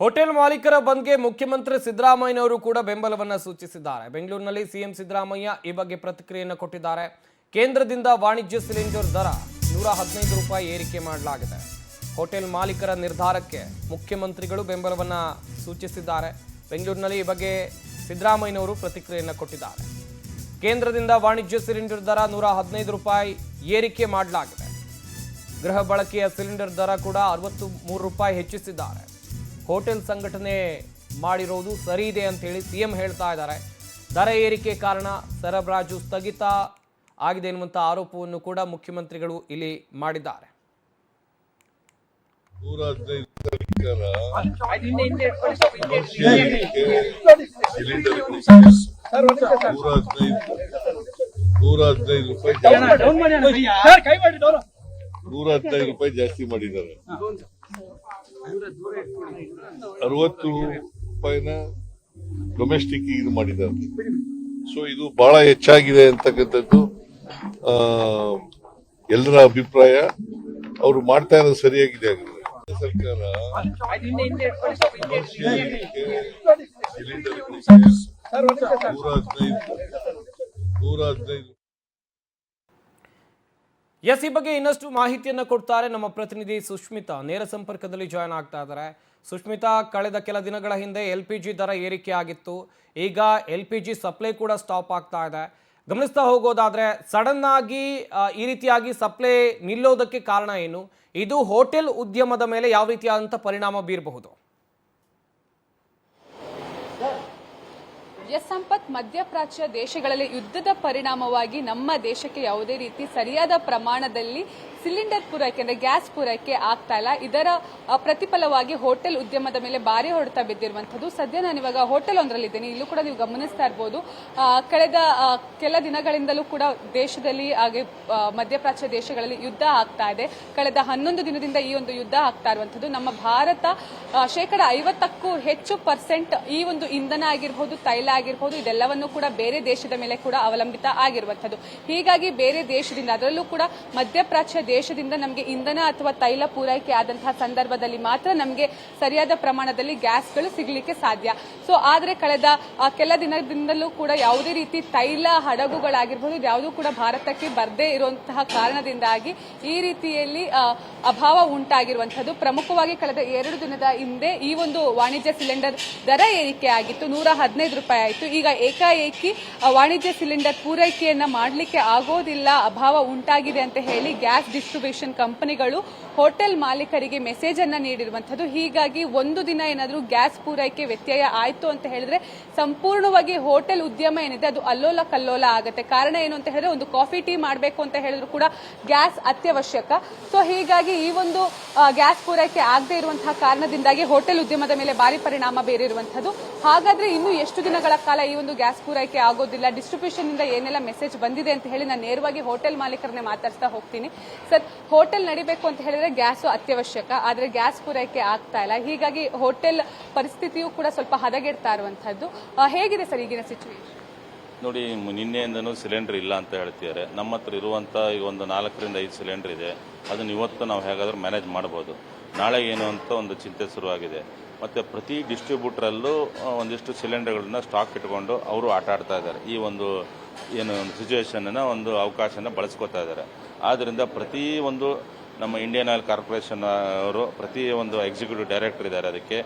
Hotel ಮಾಲೀಕರ ಬಂದ್ಗೆ ಮುಖ್ಯಮಂತ್ರಿ ಸಿದ್ದರಾಮಯ್ಯನವರು ಕೂಡ ಬೆಂಬಲವನ್ನು ಸೂಚಿಸಿದ್ದಾರೆ. ಬೆಂಗಳೂರಿನಲ್ಲಿ ಸಿಎಂ ಸಿದ್ದರಾಮಯ್ಯ ಈ ಬಗ್ಗೆ ಪ್ರತಿಕ್ರಿಯೆಯನ್ನು ಕೊಟ್ಟಿದ್ದಾರೆ. ಕೇಂದ್ರದಿಂದ ವಾಣಿಜ್ಯ ಸಿಲಿಂಡರ್ ದರ 115 ರೂಪಾಯಿ ಏರಿಕೆ ಮಾಡಲಾಗಿದೆ. ಹೋಟೆಲ್ ಮಾಲೀಕರ ನಿರ್ಧಾರಕ್ಕೆ ಮುಖ್ಯಮಂತ್ರಿಗಳು ಬೆಂಬಲವನ್ನು ಸೂಚಿಸಿದ್ದಾರೆ. ಬೆಂಗಳೂರಿನಲ್ಲಿ ಈ ಬಗ್ಗೆ ಸಿದ್ದರಾಮಯ್ಯನವರು ಪ್ರತಿಕ್ರಿಯೆಯನ್ನು ಕೊಟ್ಟಿದ್ದಾರೆ. ಕೇಂದ್ರದಿಂದ ವಾಣಿಜ್ಯ ಸಿಲಿಂಡರ್ ದರ 115 ರೂಪಾಯಿ ಏರಿಕೆ ಮಾಡಲಾಗಿದೆ. ಗೃಹ ಬಳಕೆಯ ಸಿಲಿಂಡರ್ ದರ ಕೂಡ 63 ರೂಪಾಯಿ ಹೆಚ್ಚಿಸಿದ್ದಾರೆ. ಹೋಟೆಲ್ ಸಂಘಟನೆ ಮಾಡಿರೋದು ಸರಿ ಇದೆ ಅಂತ ಹೇಳಿ ಸಿಎಂ ಹೇಳ್ತಾ ಇದ್ದಾರೆ. ದರ ಏರಿಕೆ ಕಾರಣ ಸರಬರಾಜು ಸ್ಥಗಿತ ಆಗಿದೆ ಎನ್ನುವಂತ ಆರೋಪವನ್ನು ಕೂಡ ಮುಖ್ಯಮಂತ್ರಿಗಳು ಇಲ್ಲಿ ಮಾಡಿದ್ದಾರೆ. ರೂಪಾಯಿ ಜಾಸ್ತಿ ಮಾಡಿದ್ದಾರೆ. 60 ರೂಪಾಯಿನ ಡೊಮೆಸ್ಟಿಕ್ ಇದು ಮಾಡಿದ್ದಾರೆ. ಸೊ ಇದು ಬಹಳ ಹೆಚ್ಚಾಗಿದೆ ಅಂತಕ್ಕಂಥದ್ದು ಎಲ್ಲರ ಅಭಿಪ್ರಾಯ. ಅವರು ಮಾಡ್ತಾ ಇರೋದು ಸರಿಯಾಗಿದೆ ಆಗಿದೆ. ಸರ್ಕಾರ ಸಿಲಿಂಡರ್ 115 ಎಸ್, ಈ ಬಗ್ಗೆ ಇನ್ನಷ್ಟು ಮಾಹಿತಿಯನ್ನು ಕೊಡ್ತಾರೆ ನಮ್ಮ ಪ್ರತಿನಿಧಿ ಸುಷ್ಮಿತಾ. ನೇರ ಸಂಪರ್ಕದಲ್ಲಿ ಜಾಯ್ನ್ ಆಗ್ತಾ ಇದ್ದಾರೆ. ಸುಷ್ಮಿತಾ, ಕಳೆದ ಕೆಲ ದಿನಗಳ ಹಿಂದೆ LPG ದರ ಏರಿಕೆ ಆಗಿತ್ತು. ಈಗ LPG ಸಪ್ಲೈ ಕೂಡ ಸ್ಟಾಪ್ ಆಗ್ತಾ ಇದೆ. ಗಮನಿಸ್ತಾ ಹೋಗೋದಾದ್ರೆ ಸಡನ್ ಆಗಿ ಈ ರೀತಿಯಾಗಿ ಸಪ್ಲೈ ನಿಲ್ಲೋದಕ್ಕೆ ಕಾರಣ ಏನು? ಇದು ಹೋಟೆಲ್ ಉದ್ಯಮದ ಮೇಲೆ ಯಾವ ರೀತಿಯಾದಂಥ ಪರಿಣಾಮ ಬೀರಬಹುದು? ಸಂಪತ್, ಮಧ್ಯಪ್ರಾಚ್ಯ ದೇಶಗಳಲ್ಲಿ ಯುದ್ಧದ ಪರಿಣಾಮವಾಗಿ ನಮ್ಮ ದೇಶಕ್ಕೆ ಯಾವುದೇ ರೀತಿ ಸರಿಯಾದ ಪ್ರಮಾಣದಲ್ಲಿ ಸಿಲಿಂಡರ್ ಪೂರೈಕೆ ಅಂದ್ರೆ ಗ್ಯಾಸ್ ಪೂರೈಕೆ ಆಗ್ತಾ ಇಲ್ಲ. ಇದರ ಪ್ರತಿಫಲವಾಗಿ ಹೋಟೆಲ್ ಉದ್ಯಮದ ಮೇಲೆ ಭಾರಿ ಹೊಡೆತ ಬಿದ್ದಿರುವಂತದ್ದು. ಸದ್ಯ ನಾನು ಇವಾಗ ಹೋಟೆಲ್ ಒಂದರಲ್ಲಿದ್ದೇನೆ. ಇಲ್ಲೂ ಕೂಡ ನೀವು ಗಮನಿಸ್ತಾ ಇರಬಹುದು, ಕಳೆದ ಕೆಲ ದಿನಗಳಿಂದಲೂ ಕೂಡ ದೇಶದಲ್ಲಿ ಹಾಗೆ ಮಧ್ಯಪ್ರಾಚ್ಯ ದೇಶಗಳಲ್ಲಿ ಯುದ್ಧ ಆಗ್ತಾ ಇದೆ. ಕಳೆದ 11 ದಿನದಿಂದ ಈ ಒಂದು ಯುದ್ಧ ಆಗ್ತಾ ಇರುವಂತದ್ದು. ನಮ್ಮ ಭಾರತ 50%ಕ್ಕೂ ಹೆಚ್ಚು ಈ ಒಂದು ಇಂಧನ ಆಗಿರಬಹುದು, ತೈಲ ಆಗಿರಬಹುದು, ಇದೆಲ್ಲವನ್ನು ಕೂಡ ಬೇರೆ ದೇಶದ ಮೇಲೆ ಕೂಡ ಅವಲಂಬಿತ ಆಗಿರುವಂತದ್ದು. ಹೀಗಾಗಿ ಬೇರೆ ದೇಶದಿಂದ, ಅದರಲ್ಲೂ ಕೂಡ ಮಧ್ಯಪ್ರಾಚ್ಯ ದೇಶದಿಂದ ನಮಗೆ ಇಂಧನ ಅಥವಾ ತೈಲ ಪೂರೈಕೆ ಆದಂತಹ ಸಂದರ್ಭದಲ್ಲಿ ಮಾತ್ರ ನಮಗೆ ಸರಿಯಾದ ಪ್ರಮಾಣದಲ್ಲಿ ಗ್ಯಾಸ್ಗಳು ಸಿಗಲಿಕ್ಕೆ ಸಾಧ್ಯ. ಸೊ ಆದ್ರೆ ಕಳೆದ ಕೆಲ ದಿನದಿಂದಲೂ ಕೂಡ ಯಾವುದೇ ರೀತಿ ತೈಲ ಹಡಗುಗಳಾಗಿರಬಹುದು ಯಾವುದೂ ಕೂಡ ಭಾರತಕ್ಕೆ ಬರದೇ ಇರುವಂತಹ ಕಾರಣದಿಂದಾಗಿ ಈ ರೀತಿಯಲ್ಲಿ ಅಭಾವ ಉಂಟಾಗಿರುವಂತದ್ದು. ಪ್ರಮುಖವಾಗಿ ಕಳೆದ 2 ದಿನದ ಹಿಂದೆ ಈ ಒಂದು ವಾಣಿಜ್ಯ ಸಿಲಿಂಡರ್ ದರ ಏರಿಕೆ ಆಗಿತ್ತು. 115 ರೂಪಾಯಿ ಆಯಿತು. ಈಗ ಏಕಾಏಕಿ ವಾಣಿಜ್ಯ ಸಿಲಿಂಡರ್ ಪೂರೈಕೆಯನ್ನ ಮಾಡಲಿಕ್ಕೆ ಆಗೋದಿಲ್ಲ, ಅಭಾವ ಉಂಟಾಗಿದೆ ಅಂತ ಹೇಳಿ ಗ್ಯಾಸ್ ಡಿಸ್ಟ್ರಿಬ್ಯೂಷನ್ ಕಂಪನಿಗಳು ಹೋಟೆಲ್ ಮಾಲೀಕರಿಗೆ ಮೆಸೇಜ್ ಅನ್ನ ನೀಡಿರುವಂತದ್ದು. ಹೀಗಾಗಿ ಒಂದು ದಿನ ಏನಾದರೂ ಗ್ಯಾಸ್ ಪೂರೈಕೆ ವ್ಯತ್ಯಯ ಆಯ್ತು ಅಂತ ಹೇಳಿದ್ರೆ ಸಂಪೂರ್ಣವಾಗಿ ಹೋಟೆಲ್ ಉದ್ಯಮ ಏನಿದೆ ಅದು ಅಲ್ಲೋಲ ಕಲ್ಲೋಲ ಆಗುತ್ತೆ. ಕಾರಣ ಏನು ಅಂತ ಹೇಳಿದ್ರೆ, ಒಂದು ಕಾಫಿ ಟೀ ಮಾಡಬೇಕು ಅಂತ ಹೇಳಿದ್ರು ಕೂಡ ಗ್ಯಾಸ್ ಅತ್ಯವಶ್ಯಕ. ಸೊ ಹೀಗಾಗಿ ಈ ಒಂದು ಗ್ಯಾಸ್ ಪೂರೈಕೆ ಆಗದೆ ಇರುವಂತಹ ಕಾರಣದಿಂದಾಗಿ ಹೋಟೆಲ್ ಉದ್ಯಮದ ಮೇಲೆ ಭಾರಿ ಪರಿಣಾಮ ಬೀರಿರುವಂತದ್ದು. ಹಾಗಾದ್ರೆ ಇನ್ನು ಎಷ್ಟು ದಿನಗಳ ಕಾಲ ಈ ಒಂದು ಗ್ಯಾಸ್ ಪೂರೈಕೆ ಆಗೋದಿಲ್ಲ? ಡಿಸ್ಟ್ರಿಬ್ಯೂಷನ್ ಇಂದ ಏನೆಲ್ಲ ಮೆಸೇಜ್ ಬಂದಿದೆ ಅಂತ ಹೇಳಿ ನಾನು ನೇರವಾಗಿ ಹೋಟೆಲ್ ಮಾಲೀಕರನ್ನೇ ಮಾತಾಡ್ತಾ ಹೋಗ್ತೀನಿ. ಸರ್, ಹೋಟೆಲ್ ನಡಿಬೇಕು ಅಂತ ಹೇಳಿದ್ರೆ ಗ್ಯಾಸ್ ಅತ್ಯವಶ್ಯಕ, ಆದ್ರೆ ಗ್ಯಾಸ್ ಪೂರೈಕೆ ಆಗ್ತಾ ಇಲ್ಲ. ಹೀಗಾಗಿ ಹೋಟೆಲ್ ಪರಿಸ್ಥಿತಿಯು ಕೂಡ ಸ್ವಲ್ಪ ಹದಗೆಡ್ತಾ ಇರುವಂತದ್ದು. ಹೇಗಿದೆ ಸರ್ ಈಗಿನ ಸಿಚುವೇಶನ್? ನೋಡಿ, ನಿನ್ನೆಯಿಂದನೂ ಸಿಲಿಂಡರ್ ಇಲ್ಲ ಅಂತ ಹೇಳ್ತಿದ್ದಾರೆ. ನಮ್ಮ ಹತ್ರ ಇರುವಂತ ಈಗ ಒಂದು 4 ರಿಂದ 5 ಸಿಲಿಂಡರ್ ಇದೆ. ಅದನ್ನು ಇವತ್ತು ನಾವು ಹೇಗಾದ್ರೂ ಮ್ಯಾನೇಜ್ ಮಾಡಬಹುದು. ನಾಳೆ ಏನು ಅಂತ ಒಂದು ಚಿಂತೆ ಶುರುವಾಗಿದೆ. ಮತ್ತೆ ಪ್ರತಿ ಡಿಸ್ಟ್ರಿಬ್ಯೂಟರಲ್ಲೂ ಒಂದಿಷ್ಟು ಸಿಲಿಂಡರ್ಗಳನ್ನ ಸ್ಟಾಕ್ ಇಟ್ಕೊಂಡು ಅವರು ಆಟ ಆಡ್ತಾ ಇದ್ದಾರೆ. ಈ ಒಂದು ಏನು ಒಂದು ಸಿಚುವೇಶನ್ ಒಂದು ಅವಕಾಶನ ಬಳಸ್ಕೊತಾ ಇದ್ದಾರೆ. ಆದ್ರಿಂದ ಪ್ರತಿ ಒಂದು ನಮ್ಮ ಇಂಡಿಯನ್ ಆಯಿಲ್ ಕಾರ್ಪೊರೇಷನ್ ಅವರು ಪ್ರತಿ ಒಂದು ಎಕ್ಸಿಕ್ಯೂಟಿವ್ ಡೈರೆಕ್ಟರ್ ಇದ್ದಾರೆ, ಅದಕ್ಕೆ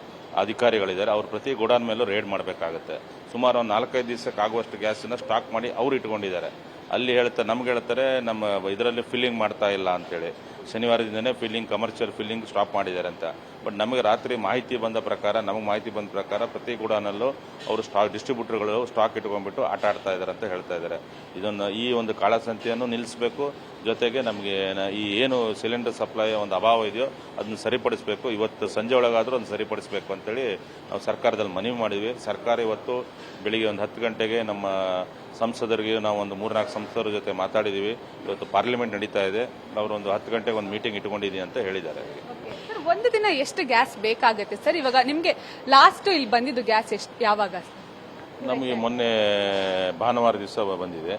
ಅಧಿಕಾರಿಗಳಿದ್ದಾರೆ. ಅವ್ರು ಪ್ರತಿ ಗೋಡಾನ್ ಮೇಲೂ ರೇಡ್ ಮಾಡಬೇಕಾಗುತ್ತೆ. ಸುಮಾರು ಒಂದು 4-5 ದಿವಸಕ್ಕೆ ಆಗುವಷ್ಟು ಗ್ಯಾಸನ್ನ ಸ್ಟಾಕ್ ಮಾಡಿ ಅವ್ರು ಇಟ್ಕೊಂಡಿದ್ದಾರೆ. ಅಲ್ಲಿ ನಮ್ಗೆ ಹೇಳ್ತಾರೆ ನಮ್ಮ ಇದರಲ್ಲಿ ಫಿಲ್ಲಿಂಗ್ ಮಾಡ್ತಾ ಇಲ್ಲ ಅಂತೇಳಿ. ಶನಿವಾರದಿಂದನೇ ಕಮರ್ಷಿಯಲ್ ಫಿಲ್ಲಿಂಗ್ ಸ್ಟಾಪ್ ಮಾಡಿದ್ದಾರೆ ಅಂತ. ಬಟ್ ನಮಗೆ ರಾತ್ರಿ ಮಾಹಿತಿ ಬಂದ ಪ್ರಕಾರ ಪ್ರತಿ ಗೋಡಾನಲ್ಲೂ ಅವರು ಡಿಸ್ಟ್ರಿಬ್ಯೂಟರ್ಗಳು ಸ್ಟಾಕ್ ಇಟ್ಕೊಂಡ್ಬಿಟ್ಟು ಆಟ ಆಡ್ತಾ ಇದ್ದಾರೆ ಅಂತ ಹೇಳ್ತಾ ಇದ್ದಾರೆ. ಈ ಒಂದು ಕಾಳಸಂತೆಯನ್ನು ನಿಲ್ಲಿಸಬೇಕು. ಜೊತೆಗೆ ನಮಗೆ ಈ ಏನು ಸಿಲಿಂಡರ್ ಸಪ್ಲೈ ಒಂದು ಅಭಾವ ಇದೆಯೋ ಅದನ್ನು ಸರಿಪಡಿಸಬೇಕು. ಇವತ್ತು ಸಂಜೆ ಒಳಗಾದರೂ ಅದನ್ನು ಸರಿಪಡಿಸಬೇಕು ಅಂತೇಳಿ ನಾವು ಸರ್ಕಾರದಲ್ಲಿ ಮನವಿ ಮಾಡಿದ್ವಿ. ಸರ್ಕಾರ ಇವತ್ತು ಬೆಳಿಗ್ಗೆ ಒಂದು 10 ಗಂಟೆಗೆ ನಮ್ಮ ಸಂಸದರಿಗೆ ನಾವು ಒಂದು 3-4 ಸಂಸದರ ಜೊತೆ ಮಾತಾಡಿದ್ದೀವಿ. ಇವತ್ತು ಪಾರ್ಲಿಮೆಂಟ್ ನಡೀತಾ ಇದೆ. ಅವರು ಒಂದು 10 ಗಂಟೆಗೆ ಒಂದು ಮೀಟಿಂಗ್ ಇಟ್ಕೊಂಡಿದ್ದೀವಿ ಅಂತ ಹೇಳಿದ್ದಾರೆ. ಒಂದು ದಿನ ಎಷ್ಟು ಗ್ಯಾಸ್ ಬೇಕಾಗುತ್ತೆ ಸರ್? ಇವಾಗ ನಿಮ್ಗೆ ಲಾಸ್ಟ್ ಇಲ್ಲಿ ಬಂದಿದ್ದು ಗ್ಯಾಸ್ ಎಷ್ಟು ಯಾವಾಗ? ನಮಗೆ ಮೊನ್ನೆ ಭಾನುವಾರ ದಿವಸ ಬಂದಿದೆ.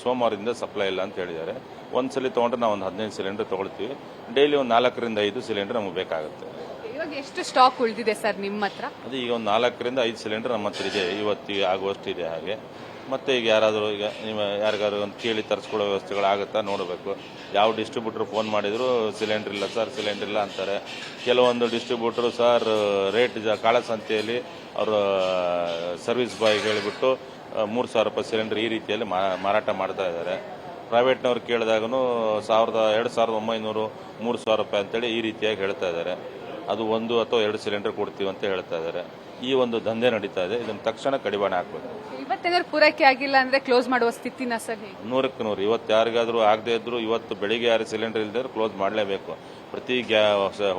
ಸೋಮವಾರದಿಂದ ಸಪ್ಲೈ ಇಲ್ಲ ಅಂತ ಹೇಳಿದ್ದಾರೆ. ಒಂದ್ಸಲಿ ತೊಗೊಂಡ್ರೆ ನಾವು ಒಂದು 15 ಸಿಲಿಂಡರ್ ತೊಗೊಳ್ತೀವಿ. ಡೈಲಿ ಒಂದು 4 ರಿಂದ 5 ಸಿಲಿಂಡರ್ ನಮಗೆ ಬೇಕಾಗುತ್ತೆ. ಇವಾಗ ಎಷ್ಟು ಸ್ಟಾಕ್ ಉಳಿದಿದೆ ಸರ್ ನಿಮ್ಮ ಹತ್ರ? ಅದು ಈಗ ಒಂದು 4 ರಿಂದ 5 ಸಿಲಿಂಡರ್ ನಮ್ಮ ಹತ್ರ ಇದೆ, ಇವತ್ತಿಗೆ ಆಗುವಷ್ಟಿದೆ. ಹಾಗೆ ಮತ್ತೆ ಈಗ ಯಾರಾದರೂ ಈಗ ನೀವು ಯಾರಿಗಾದ್ರು ಒಂದು ಕೇಳಿ ತರಿಸ್ಕೊಳ್ಳೋ ವ್ಯವಸ್ಥೆಗಳಾಗುತ್ತಾ ನೋಡಬೇಕು. ಯಾವ ಡಿಸ್ಟ್ರಿಬ್ಯೂಟರ್ ಫೋನ್ ಮಾಡಿದ್ರು ಸಿಲಿಂಡರ್ ಇಲ್ಲ ಸರ್, ಸಿಲಿಂಡರ್ ಇಲ್ಲ ಅಂತಾರೆ. ಕೆಲವೊಂದು ಡಿಸ್ಟ್ರಿಬ್ಯೂಟರ್ ಸರ್ ರೇಟ್ ಕಾಳಸಂತೆಯಲ್ಲಿ ಅವರು ಸರ್ವಿಸ್ ಬಾಯ್ಗೆ ಹೇಳಿಬಿಟ್ಟು 3,000 ರೂಪಾಯಿ ಸಿಲಿಂಡರ್ ಈ ರೀತಿಯಲ್ಲಿ ಮಾರಾಟ ಮಾಡ್ತಾ ಇದ್ದಾರೆ. ಪ್ರೈವೇಟ್ನವ್ರು ಕೇಳಿದಾಗೂ 2,900 3,000 ರೂಪಾಯಿ ಅಂತೇಳಿ ಈ ರೀತಿಯಾಗಿ ಹೇಳ್ತಾ ಇದ್ದಾರೆ. ಅದು 1 ಅಥವಾ 2 ಸಿಲಿಂಡರ್ ಕೊಡ್ತೀವಿ ಅಂತ ಹೇಳ್ತಾ ಇದ್ದಾರೆ. ಈ ಒಂದು ದಂಧೆ ನಡೀತಾ ಇದೆ, ಇದನ್ನು ತಕ್ಷಣ ಕಡಿವಾಣ ಹಾಕಬೇಕು. ಇವತ್ತೇನಾದ್ರು ಪೂರೈಕೆ ಆಗಿಲ್ಲ ಅಂದ್ರೆ ಕ್ಲೋಸ್ ಮಾಡುವ ಸ್ಥಿತಿನ ಸರ್? 100ಕ್ಕೆ 100 ಇವತ್ತು ಯಾರಿಗಾದ್ರೂ ಆಗದೆ ಇದ್ರು ಇವತ್ತು ಬೆಳಿಗ್ಗೆ ಯಾರು ಸಿಲಿಂಡರ್ ಇಲ್ಲದೆ ಕ್ಲೋಸ್ ಮಾಡಲೇಬೇಕು. ಪ್ರತಿ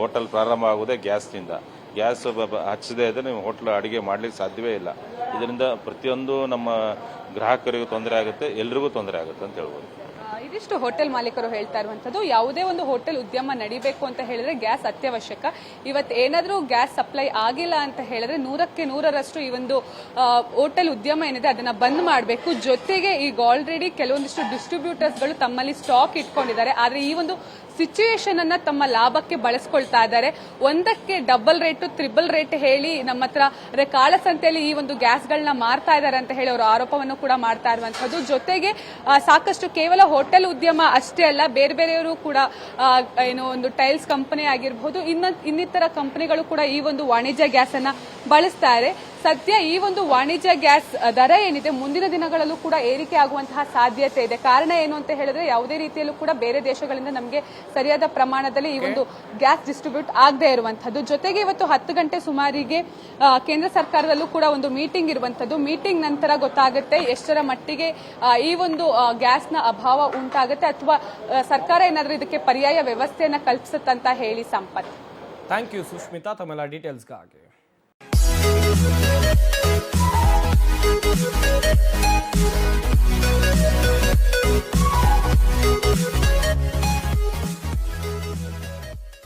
ಹೋಟೆಲ್ ಪ್ರಾರಂಭ ಆಗೋದೇ ಗ್ಯಾಸ್ನಿಂದ. ಗ್ಯಾಸ್ ಹಚ್ಚದೇ ಇದ್ರೆ ನೀವು ಹೋಟ್ಲ್ ಅಡಿಗೆ ಮಾಡ್ಲಿಕ್ಕೆ ಸಾಧ್ಯವೇ ಇಲ್ಲ. ಇದರಿಂದ ಪ್ರತಿಯೊಂದು ನಮ್ಮ ಗ್ರಾಹಕರಿಗೂ ತೊಂದರೆ ಆಗುತ್ತೆ, ಎಲ್ರಿಗೂ ತೊಂದರೆ ಆಗುತ್ತೆ ಅಂತ ಹೇಳ್ಬೋದು. ಇದಿಷ್ಟು ಹೋಟೆಲ್ ಮಾಲೀಕರು ಹೇಳ್ತಾ ಇರುವಂತದ್ದು. ಯಾವುದೇ ಒಂದು ಹೋಟೆಲ್ ಉದ್ಯಮ ನಡಿಬೇಕು ಅಂತ ಹೇಳಿದ್ರೆ ಗ್ಯಾಸ್ ಅತ್ಯವಶ್ಯಕ. ಇವತ್ತು ಏನಾದ್ರೂ ಗ್ಯಾಸ್ ಸಪ್ಲೈ ಆಗಿಲ್ಲ ಅಂತ ಹೇಳಿದ್ರೆ 100ಕ್ಕೆ 100ರಷ್ಟು ಈ ಒಂದು ಹೋಟೆಲ್ ಉದ್ಯಮ ಏನಿದೆ ಅದನ್ನ ಬಂದ್ ಮಾಡಬೇಕು. ಜೊತೆಗೆ ಈಗ ಆಲ್ರೆಡಿ ಕೆಲವೊಂದಿಷ್ಟು ಡಿಸ್ಟ್ರಿಬ್ಯೂಟರ್ಸ್ಗಳು ತಮ್ಮಲ್ಲಿ ಸ್ಟಾಕ್ ಇಟ್ಕೊಂಡಿದ್ದಾರೆ. ಆದ್ರೆ ಈ ಒಂದು ಸಿಚುಯೇಷನ್ ಅನ್ನ ತಮ್ಮ ಲಾಭಕ್ಕೆ ಬಳಸ್ಕೊಳ್ತಾ ಇದ್ದಾರೆ. ಒಂದಕ್ಕೆ ಡಬಲ್ ರೇಟ್, ಟ್ರಿಬಲ್ ರೇಟ್ ಹೇಳಿ ನಮ್ಮ ಹತ್ರ ಕಾಳಸಂತೆಯಲ್ಲಿ ಈ ಒಂದು ಗ್ಯಾಸ್ಗಳನ್ನ ಮಾರ್ತಾ ಇದ್ದಾರೆ ಅಂತ ಹೇಳಿ ಅವರು ಆರೋಪವನ್ನು ಕೂಡ ಮಾಡ್ತಾ ಇರುವಂತದ್ದು. ಜೊತೆಗೆ ಸಾಕಷ್ಟು ಕೇವಲ ಹೋಟೆಲ್ ಉದ್ಯಮ ಅಷ್ಟೇ ಅಲ್ಲ, ಬೇರೆ ಬೇರೆಯವರು ಕೂಡ ಏನು ಒಂದು ಟೈಲ್ಸ್ ಕಂಪನಿ ಆಗಿರಬಹುದು, ಇನ್ನಿತರ ಕಂಪನಿಗಳು ಕೂಡ ಈ ಒಂದು ವಾಣಿಜ್ಯ ಗ್ಯಾಸ್ ಅನ್ನ ಬಳಸ್ತಾ ಇದೆ. ಸದ್ಯ ಈ ಒಂದು ವಾಣಿಜ್ಯ ಗ್ಯಾಸ್ ದರ ಏನಿದೆ ಮುಂದಿನ ದಿನಗಳಲ್ಲೂ ಕೂಡ ಏರಿಕೆ ಆಗುವಂತಹ ಸಾಧ್ಯತೆ ಇದೆ. ಕಾರಣ ಏನು ಅಂತ ಹೇಳಿದ್ರೆ ಯಾವುದೇ ರೀತಿಯಲ್ಲೂ ಕೂಡ ಬೇರೆ ದೇಶಗಳಿಂದ ನಮಗೆ ಸರಿಯಾದ ಪ್ರಮಾಣದಲ್ಲಿ ಈ ಒಂದು ಗ್ಯಾಸ್ ಡಿಸ್ಟ್ರಿಬ್ಯೂಟ್ ಆಗದೆ ಇರುವಂತದ್ದು. ಜೊತೆಗೆ ಇವತ್ತು 10 ಗಂಟೆ ಸುಮಾರಿಗೆ ಕೇಂದ್ರ ಸರ್ಕಾರದಲ್ಲೂ ಕೂಡ ಒಂದು ಮೀಟಿಂಗ್ ಇರುವಂತದ್ದು. ಮೀಟಿಂಗ್ ನಂತರ ಗೊತ್ತಾಗುತ್ತೆ ಎಷ್ಟರ ಮಟ್ಟಿಗೆ ಈ ಒಂದು ಗ್ಯಾಸ್ನ ಅಭಾವ ಉಂಟಾಗುತ್ತೆ ಅಥವಾ ಸರ್ಕಾರ ಏನಾದರೂ ಇದಕ್ಕೆ ಪರ್ಯಾಯ ವ್ಯವಸ್ಥೆಯನ್ನ ಕಲ್ಪಿಸುತ್ತಂತ ಹೇಳಿ. ಸಂಪತ್, ಥ್ಯಾಂಕ್ ಯು ಸುಷ್ಮಿತಾ ತಮ್ಮೆಲ್ಲ ಡೀಟೇಲ್ಸ್ಗಾಗಿ.